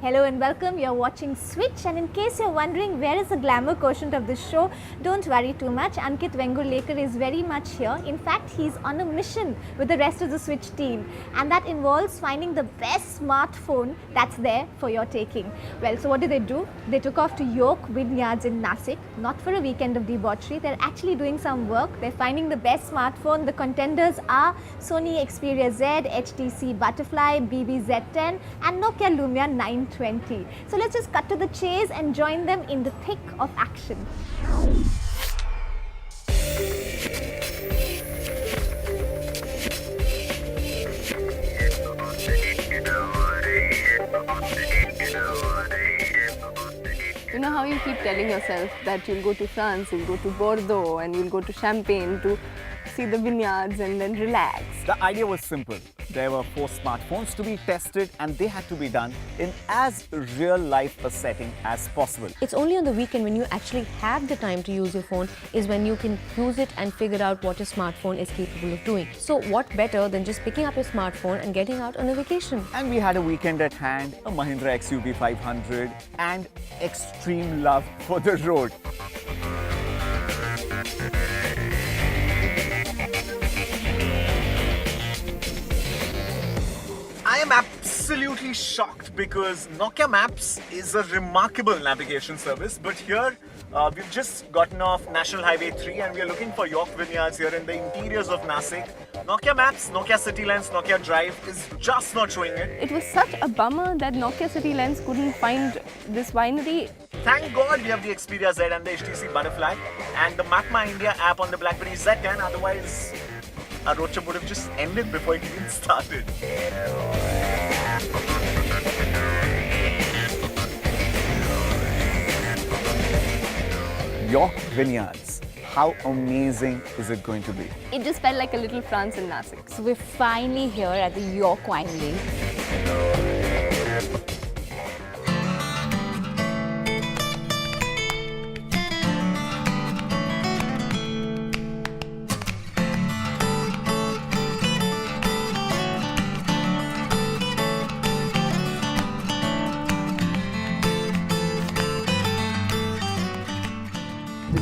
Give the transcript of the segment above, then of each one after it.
Hello and welcome, you're watching Switch, and in case you're wondering where is the glamour quotient of this show, don't worry too much. Ankit Vengurlekar is very much here. In fact, he's on a mission with the rest of the Switch team, and that involves finding the best smartphone that's there for your taking. Well, so what did they do? They took off to Nashik Vineyards in Nashik, not for a weekend of debauchery. They're actually doing some work. They're finding the best smartphone. The contenders are Sony Xperia Z, HTC Butterfly, Z10 and Nokia Lumia 920. So let's just cut to the chase and join them in the thick of action. You know how you keep telling yourself that you'll go to France, you'll go to Bordeaux and you'll go to Champagne to see the vineyards and then relax. The idea was simple. There were 4 smartphones to be tested and they had to be done in as real life a setting as possible. It's only on the weekend when you actually have the time to use your phone is when you can use it and figure out what your smartphone is capable of doing. So what better than just picking up your smartphone and getting out on a vacation? And we had a weekend at hand, a Mahindra XUV 500 and extreme love for the road. I am absolutely shocked because Nokia Maps is a remarkable navigation service, but here we've just gotten off National Highway 3 and we are looking for Nashik Vineyards here in the interiors of Nashik. Nokia Maps, Nokia City Lens, Nokia Drive is just not showing it. It was such a bummer that Nokia City Lens couldn't find this winery. Thank God we have the Xperia Z and the HTC Butterfly and the Map My India app on the BlackBerry Z10, otherwise our road trip would have just ended before it even started. Nashik Vineyards. How amazing is it going to be? It just felt like a little France in Nashik. So we're finally here at the York Winery.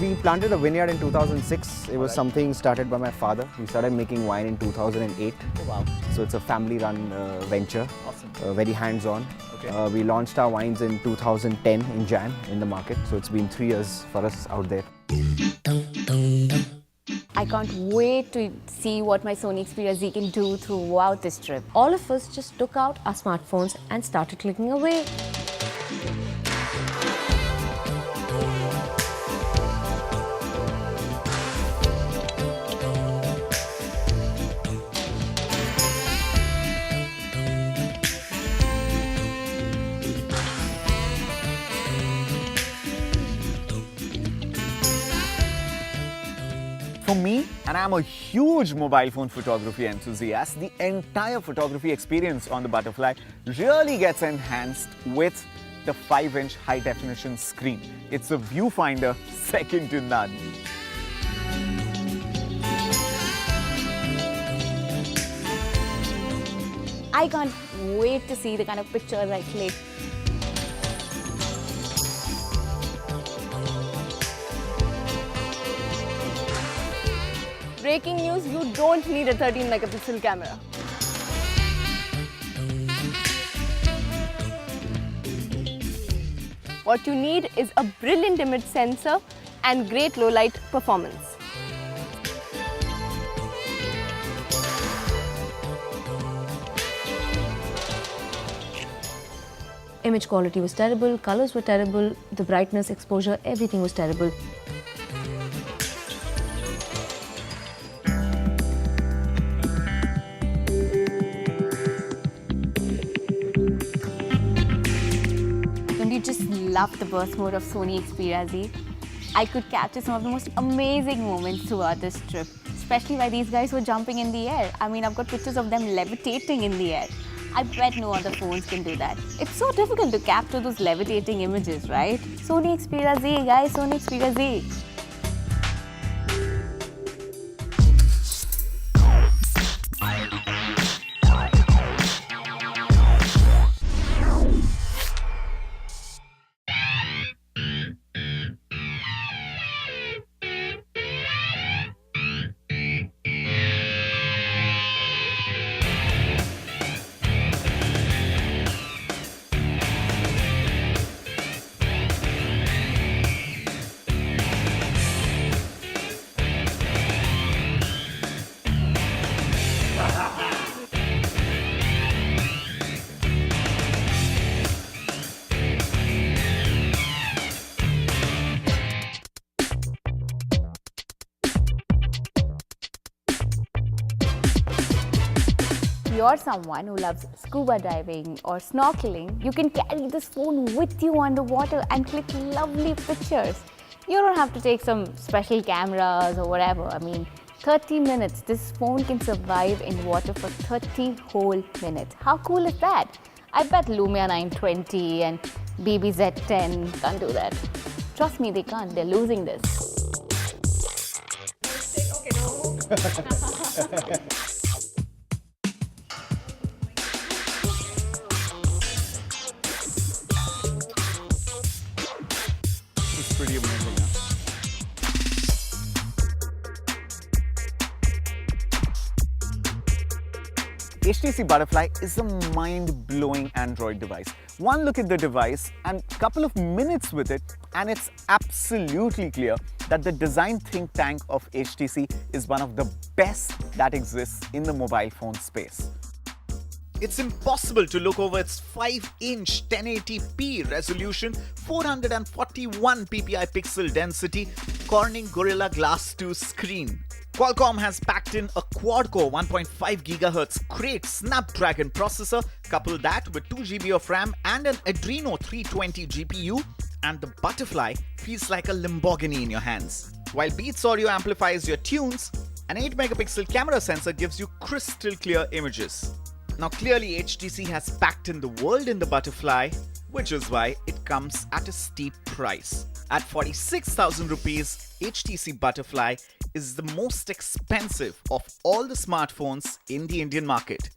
We planted a vineyard in 2006. It was something started by my father. We started making wine in 2008. Oh, wow. So it's a family-run venture, Awesome. very hands-on. Okay. We launched our wines in 2010 in Jan in the market. So it's been 3 years for us out there. I can't wait to see what my Sony Xperia Z can do throughout this trip. All of us just took out our smartphones and started clicking away. For me, and I'm a huge mobile phone photography enthusiast, the entire photography experience on the Butterfly really gets enhanced with the 5-inch high-definition screen. It's a viewfinder second to none. I can't wait to see the kind of pictures I click. Breaking news, you don't need a 13 megapixel camera. What you need is a brilliant image sensor and great low light performance. Image quality was terrible, colors were terrible, the brightness, exposure, everything was terrible. Don't you just love the burst mode of Sony Xperia Z? I could capture some of the most amazing moments throughout this trip, especially while these guys were jumping in the air. I mean, I've got pictures of them levitating in the air. I bet no other phones can do that. It's so difficult to capture those levitating images, right? Sony Xperia Z, guys, Sony Xperia Z. you're someone who loves scuba diving or snorkeling, you can carry this phone with you underwater and click lovely pictures. You don't have to take some special cameras or whatever. I mean, 30 minutes. This phone can survive in water for 30 whole minutes. How cool is that? I bet Lumia 920 and BB Z10 can't do that. Trust me, they can't. They're losing this. It's pretty amazing. Huh? HTC Butterfly is a mind-blowing Android device. One look at the device and a couple of minutes with it and it's absolutely clear that the design think tank of HTC is one of the best that exists in the mobile phone space. It's impossible to look over its 5-inch 1080p resolution, 441 ppi pixel density, Corning Gorilla Glass 2 screen. Qualcomm has packed in a quad-core 1.5 GHz great Snapdragon processor, couple that with 2 GB of RAM and an Adreno 320 GPU, and the Butterfly feels like a Lamborghini in your hands. While Beats Audio amplifies your tunes, an 8-megapixel camera sensor gives you crystal clear images. Now clearly HTC has packed in the world in the Butterfly, which is why it comes at a steep price. At 46,000 rupees, HTC Butterfly is the most expensive of all the smartphones in the Indian market.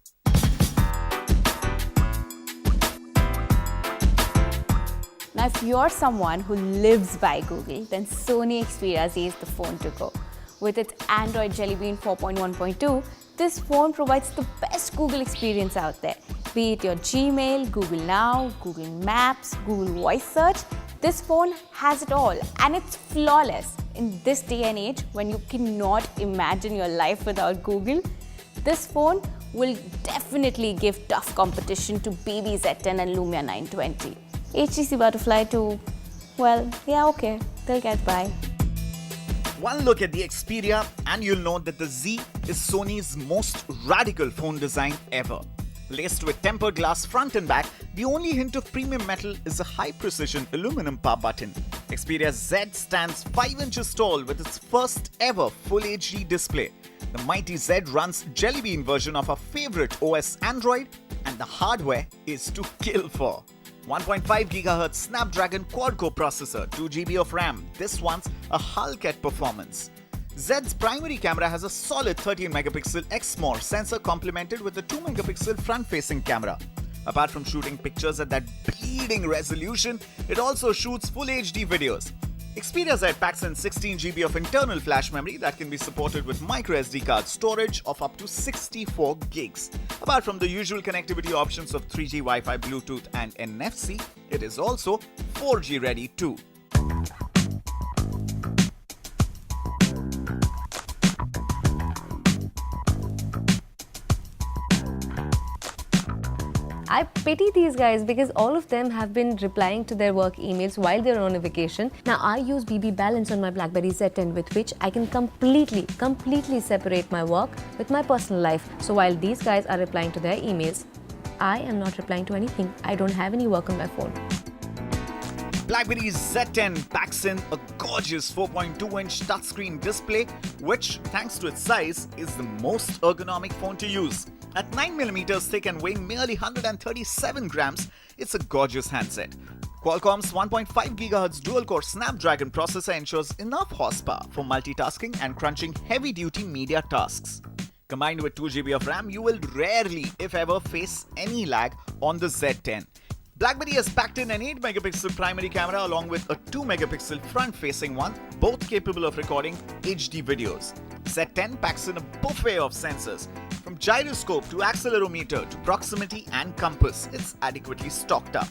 Now, if you're someone who lives by Google, then Sony Xperia Z is the phone to go. With its Android Jelly Bean 4.1.2, this phone provides the best Google experience out there. Be it your Gmail, Google Now, Google Maps, Google Voice Search, this phone has it all and it's flawless. In this day and age, when you cannot imagine your life without Google, this phone will definitely give tough competition to BB Z10 and Lumia 920. HTC Butterfly too, well, yeah, okay, they'll get by. One look at the Xperia and you'll know that the Z is Sony's most radical phone design ever. Laced with tempered glass front and back, the only hint of premium metal is a high-precision aluminum power button. Xperia Z stands 5 inches tall with its first ever Full HD display. The mighty Z runs Jelly Bean version of our favorite OS Android, and the hardware is to kill for. 1.5 GHz Snapdragon quad-core processor, 2 GB of RAM. This one's a Hulk at performance. Z's primary camera has a solid 13-megapixel XMOR sensor complemented with a 2-megapixel front-facing camera. Apart from shooting pictures at that bleeding resolution, it also shoots Full HD videos. Xperia Z packs in 16 GB of internal flash memory that can be supported with microSD card storage of up to 64 gigs. Apart from the usual connectivity options of 3G, Wi-Fi, Bluetooth and NFC, it is also 4G ready too. I pity these guys because all of them have been replying to their work emails while they're on a vacation. Now I use BB Balance on my BlackBerry Z10 with which I can completely separate my work with my personal life. So while these guys are replying to their emails, I am not replying to anything. I don't have any work on my phone. BlackBerry Z10 packs in a gorgeous 4.2-inch touchscreen display, which, thanks to its size, is the most ergonomic phone to use. At 9mm thick and weighing merely 137 grams, it's a gorgeous handset. Qualcomm's 1.5 GHz dual-core Snapdragon processor ensures enough horsepower for multitasking and crunching heavy-duty media tasks. Combined with 2 GB of RAM, you will rarely, if ever, face any lag on the Z10. BlackBerry has packed in an 8-megapixel primary camera along with a 2-megapixel front-facing one, both capable of recording HD videos. Z10 packs in a buffet of sensors. From gyroscope to accelerometer to proximity and compass, it's adequately stocked up.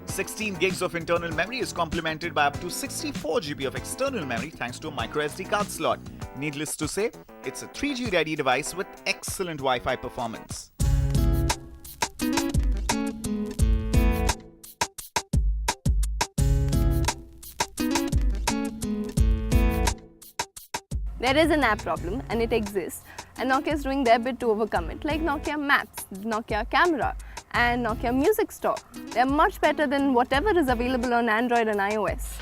16 gigs of internal memory is complemented by up to 64 GB of external memory thanks to a microSD card slot. Needless to say, it's a 3G ready device with excellent Wi-Fi performance. There is an app problem and it exists, and Nokia is doing their bit to overcome it, like Nokia Maps, Nokia Camera and Nokia Music Store. They are much better than whatever is available on Android and iOS.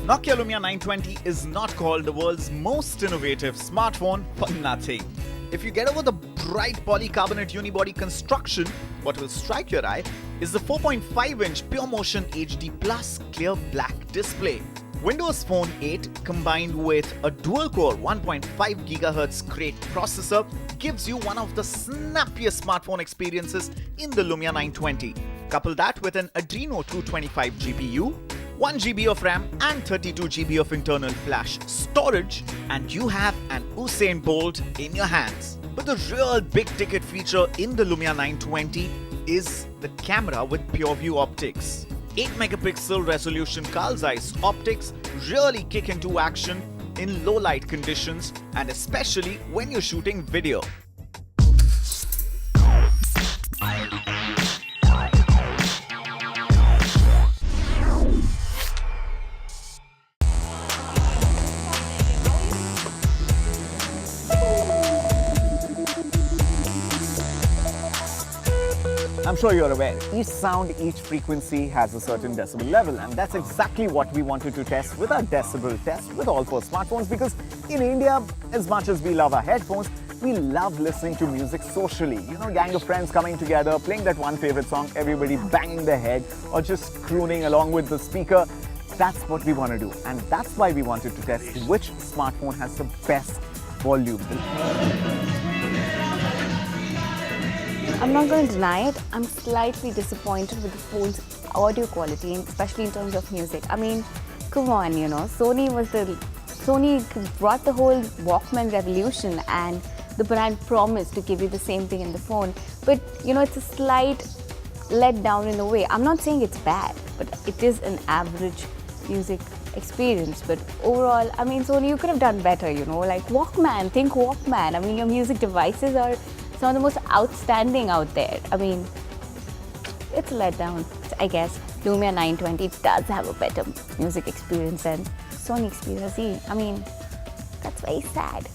Nokia Lumia 920 is not called the world's most innovative smartphone for nothing. If you get over the bright polycarbonate unibody construction, what will strike your eye is the 4.5-inch Pure Motion HD Plus clear black display. Windows Phone 8 combined with a dual-core 1.5 GHz Crate processor gives you one of the snappiest smartphone experiences in the Lumia 920. Couple that with an Adreno 225 GPU, 1 GB of RAM and 32 GB of internal flash storage, and you have an Usain Bolt in your hands. But the real big ticket feature in the Lumia 920 is the camera with PureView optics. 8 megapixel resolution Carl Zeiss optics really kick into action in low light conditions and especially when you're shooting video. I'm sure you're aware, each sound, each frequency has a certain decibel level, and that's exactly what we wanted to test with our decibel test with all 4 smartphones, because in India, as much as we love our headphones, we love listening to music socially. You know, gang of friends coming together, playing that one favorite song, everybody banging their head or just crooning along with the speaker. That's what we want to do, and that's why we wanted to test which smartphone has the best volume. I'm not going to deny it, I'm slightly disappointed with the phone's audio quality, especially in terms of music. I mean, come on, you know, Sony brought the whole Walkman revolution, and the brand promised to give you the same thing in the phone. But, you know, it's a slight letdown in a way. I'm not saying it's bad, but it is an average music experience. But overall, I mean, Sony, you could have done better, you know, like Walkman, think Walkman. I mean, your music devices are some of the most outstanding out there. I mean, it's a letdown. I guess Lumia 920 does have a better music experience than Sony Xperia Z. I mean, that's very sad.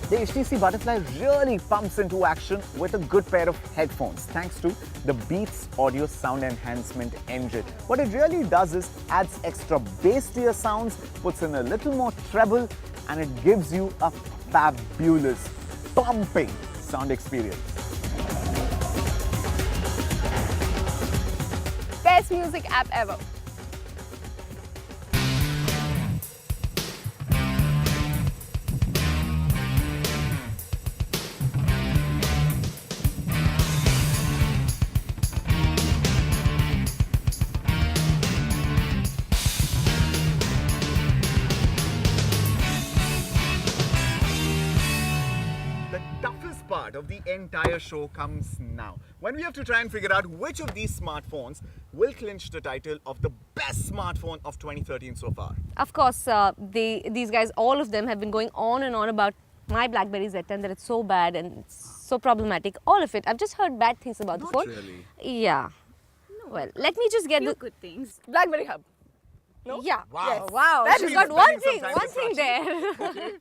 The HTC Butterfly really pumps into action with a good pair of headphones thanks to the Beats audio sound enhancement engine. What it really does is adds extra bass to your sounds, puts in a little more treble, and it gives you a fabulous, pumping sound experience. Best music app ever. Part of the entire show comes now, when we have to try and figure out which of these smartphones will clinch the title of the best smartphone of 2013 so far. Of course, these guys, all of them have been going on and on about my BlackBerry Z10, that it's so bad and it's so problematic. All of it. I've just heard bad things about the phone. Not really. Yeah. No. Well, let me just get the good things. BlackBerry Hub. No? Yeah. Wow. Yes. Wow. That She's means got one spending thing. some time One thing there.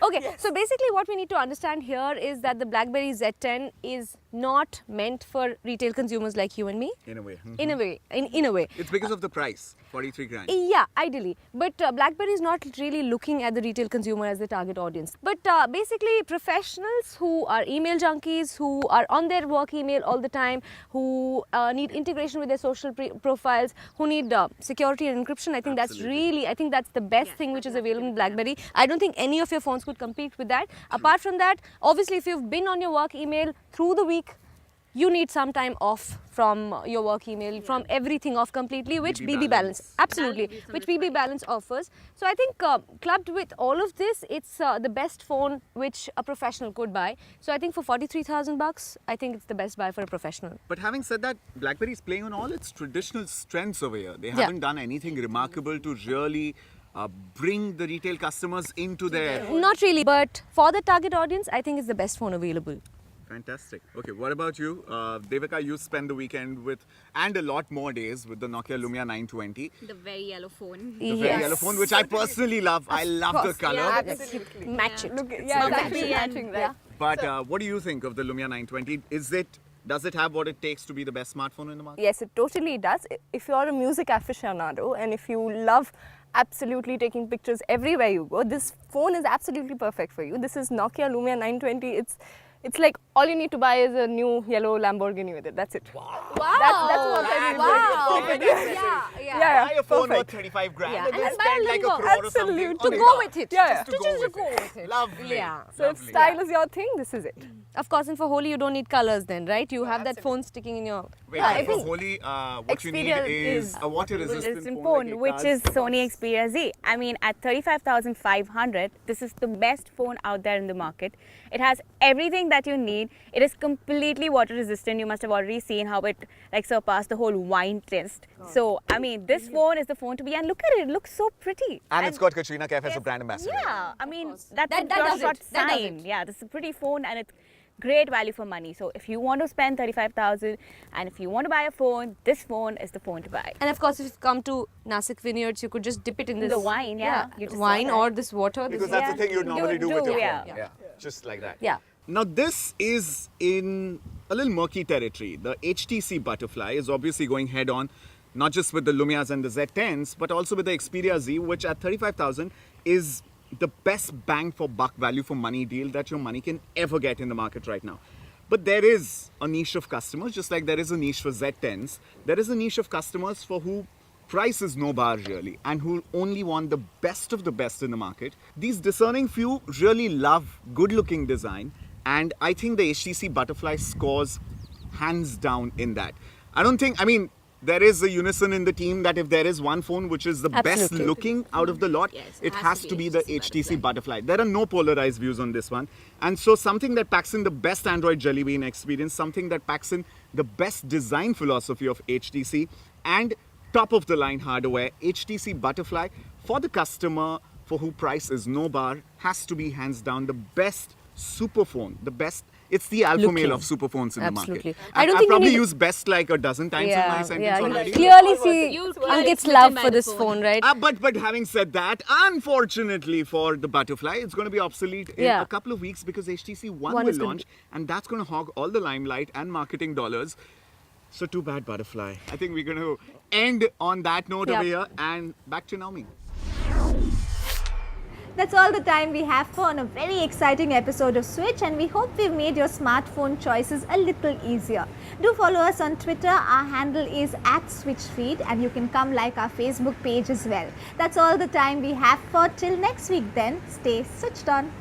Okay. Yes. So basically, what we need to understand here is that the BlackBerry Z10 is not meant for retail consumers like you and me. In a way. In a way. In a way. It's because of the price, 43 grand. Yeah, ideally. But BlackBerry is not really looking at the retail consumer as the target audience. But basically, professionals who are email junkies, who are on their work email all the time, who need integration with their social profiles, who need security and encryption, I think that's the best thing which is available in BlackBerry. I don't think any of your phones could compete with that. Apart from that, obviously, if you've been on your work email through the week, you need some time off from your work email, from everything off completely, which BB Balance, absolutely, which BB Balance offers. So I think clubbed with all of this, it's the best phone which a professional could buy. So I think for 43,000 bucks, I think it's the best buy for a professional. But having said that, BlackBerry is playing on all its traditional strengths over here. They haven't done anything remarkable to really bring the retail customers into their... Not really, but for the target audience, I think it's the best phone available. Fantastic. Okay, what about you? Devika, you spend the weekend with, and a lot more days with the Nokia Lumia 920. The very yellow phone. The very yellow phone, which I personally love. I love the color. Absolutely. Match it. Look, yeah, it's actually and- matching, right? But what do you think of the Lumia 920? Does it have what it takes to be the best smartphone in the market? Yes, it totally does. If you're a music aficionado and if you love absolutely taking pictures everywhere you go, this phone is absolutely perfect for you. This is Nokia Lumia 920. It's like all you need to buy is a new yellow Lamborghini with it. That's it. Wow. That's what I mean. Yeah, Buy a phone worth perfect. 35 grand Yeah, and then and buy a spend like a Lambo. crore or something. Absolutely. on To a go car. with it. Yeah. Just to go with it. Lovely. Yeah. So if Lovely. style is your thing, this is it. Of course, and for Holi, you don't need colors then, right? You have that phone sticking in your... Wait, I and for think Holi, what you need Xperia is a water-resistant resistant phone, phone, which is Sony Xperia Z. I mean, at 35,500, this is the best phone out there in the market. It has everything that you need. It is completely water resistant. You must have already seen how it surpassed the whole wine test. So, I mean, this phone is the phone to be. And look at it; it looks so pretty. And it's got Katrina Kaif as a brand ambassador. Yeah, I mean, that's That a does short it. That does sign. Yeah, this is a pretty phone and it's great value for money. So if you want to spend 35,000 and if you want to buy a phone, this phone is the phone to buy. And of course, if you come to Nashik Vineyards, you could just dip it in this... The wine, yeah. You just Wine saw that. or this water. Because that's the thing you'd normally do with your yeah. phone. Yeah. Just like that. Yeah. Now this is in a little murky territory. The HTC Butterfly is obviously going head on, not just with the Lumias and the Z10s, but also with the Xperia Z, which at 35,000 is the best bang for buck value for money deal that your money can ever get in the market right now. But there is a niche of customers, just like there is a niche for Z10s. There is a niche of customers for who price is no bar really, and who only want the best of the best in the market. These discerning few really love good looking design, and I think the HTC Butterfly scores hands down in that. There is a unison in the team that if there is one phone which is the best Absolutely. looking out of the lot, it has to be the HTC Butterfly. There are no polarized views on this one. And so something that packs in the best Android Jelly Bean experience, something that packs in the best design philosophy of HTC and top of the line hardware, HTC Butterfly for the customer for who price is no bar has to be hands down the best super phone, the best. It's the alpha male of super phones in Absolutely. the market. I don't I've think you probably need- used best like a dozen times in my sentence already. Clearly see Ankit's love for this phone, right? But having said that, unfortunately for the Butterfly, it's going to be obsolete in a couple of weeks because HTC One will is gonna launch, and that's going to hog all the limelight and marketing dollars. So too bad, Butterfly. I think we're going to end on that note over here, and back to Naomi. That's all the time we have for on a very exciting episode of Switch, and we hope we've made your smartphone choices a little easier. Do follow us on Twitter. Our handle is @SwitchFeed, and you can come like our Facebook page as well. That's all the time we have for till next week then. Stay switched on.